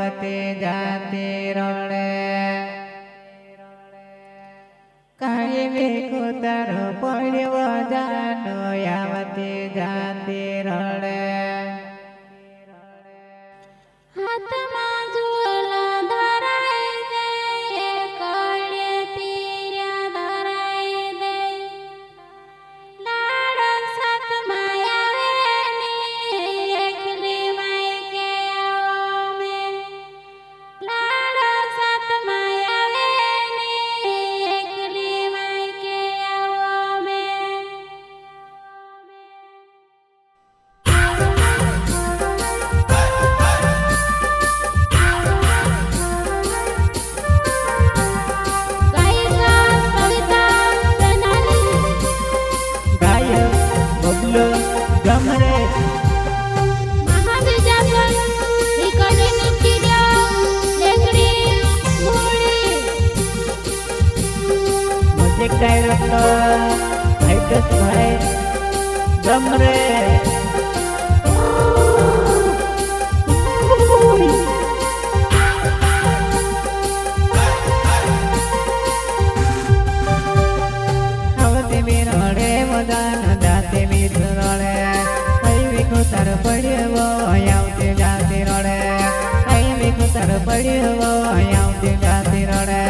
આવતી જાતી રડે કાંઈ ભેગો તારો પડ્યો જાનો આવતી જાતી રડે હાથમાં ઝોલા ધરાઈ દે કળે તીર્યા ધરાઈ દે લાડ સાથમાં આવે ને એકલી માયકે આવો મે લાડ સાથમાં આવે ને એકલી માયકે આવો મે ગમરે મહાબીજાપર નીકળે નીકળ્યો લેકડી મૂડી મ્યુઝિક ડાયરેક્ટર ભાઈ ગમરે આવતી મી રડે મદાન જાતે મી રડે કઈ વીખો તાર પડ્યો આવતી જાતી રડે કઈ વીખો તાર પડ્યો આવતી જાતી રડે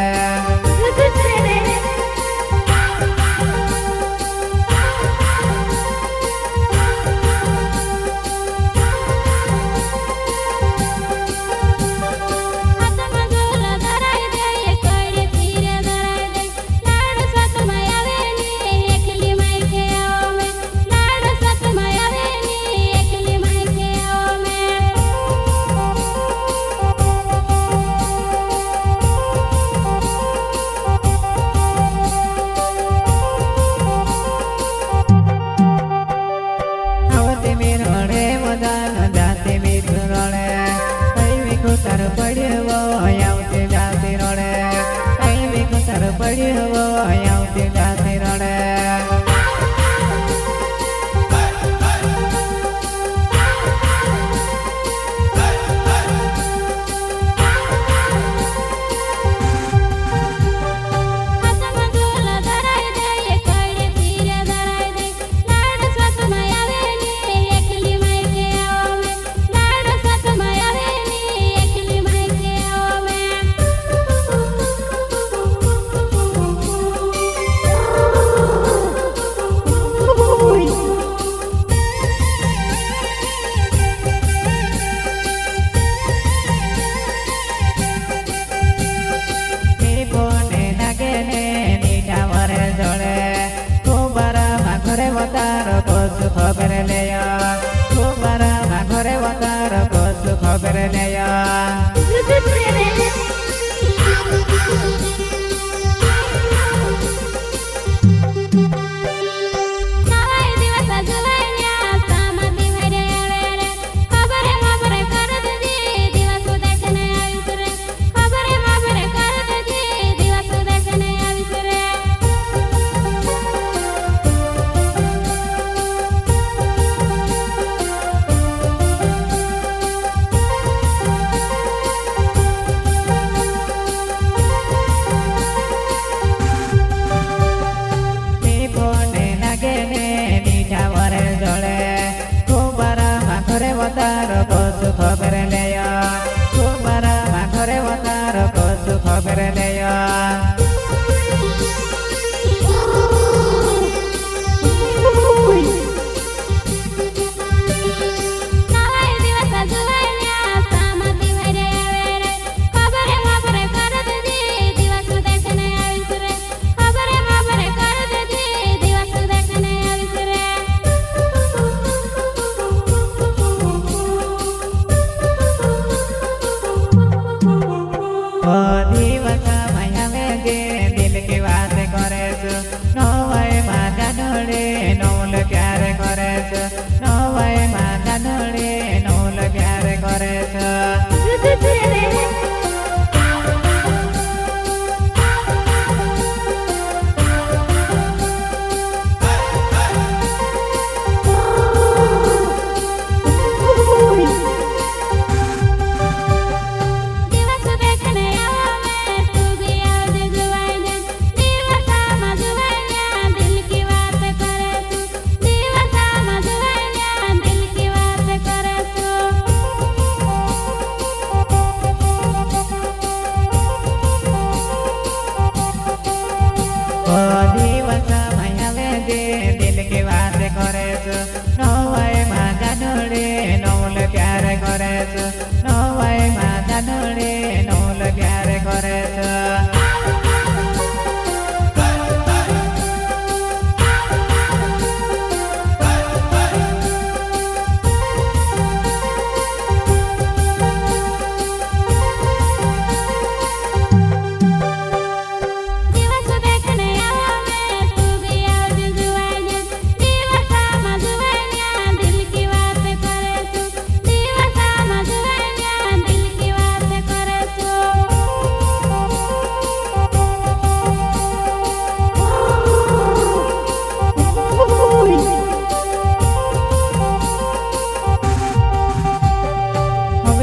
હાથમાં ઝોલા ધરાઈ દે કળે તીર્યા ધરાઈ દે લાડ સાથમાં આવે ને એકલી માયકે આવો મે લાડ સાથમાં આવે ને એકલી માયકે આવો મે આવતી મી રડે મદાન જાતે મી રડે કઈ વીખો તાર પડ્યો આવતી જાતી રડે કઈ વીખો તાર પડ્યો આવતી જાતી રડે હાથમાં ઝોલા ધરાઈ દે કળે તીર્યા ધરાઈ દે લાડ સાથમાં આવે ને એકલી માયકે આવો મે લાડ સાથમાં આવે ને એકલી માયકે આવો મે બોને નાગે ને નીટા વરે જળે ખોબરામાં ઘરે વતાર કશું ખબર લેયા ખોબરામાં ઘરે વતાર કશું ખબર લેયા નવાઈ દિવસ જવાયા સામતી ભરે આવે રે ખબરે માપરે કરત દી દિવસ દેખને આવીશ રે ખબરે માપરે કરત દી દિવસ દેખને આવીશ રે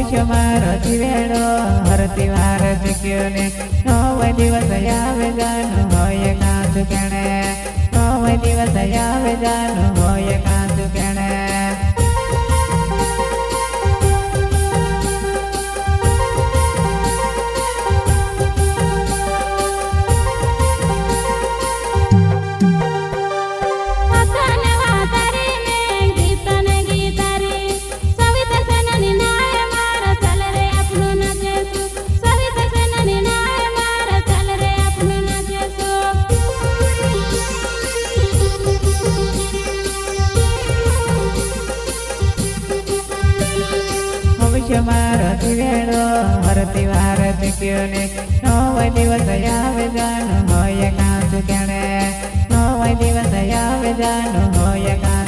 ભવિષ્ય મારો જીવેડો હરતી વાર ચૂક્યો ને 9 દિવસ આવે જાન હોય કાચું કેણે 9 દિવસ આવે જાન હોય કાચું કેણે મારો જીવેડો હરતી વાર ચૂક્યો ને 9 દિવસ આવે જાન હોય કાચું કેણે 9 દિવસ આવે જાન હોય કાચું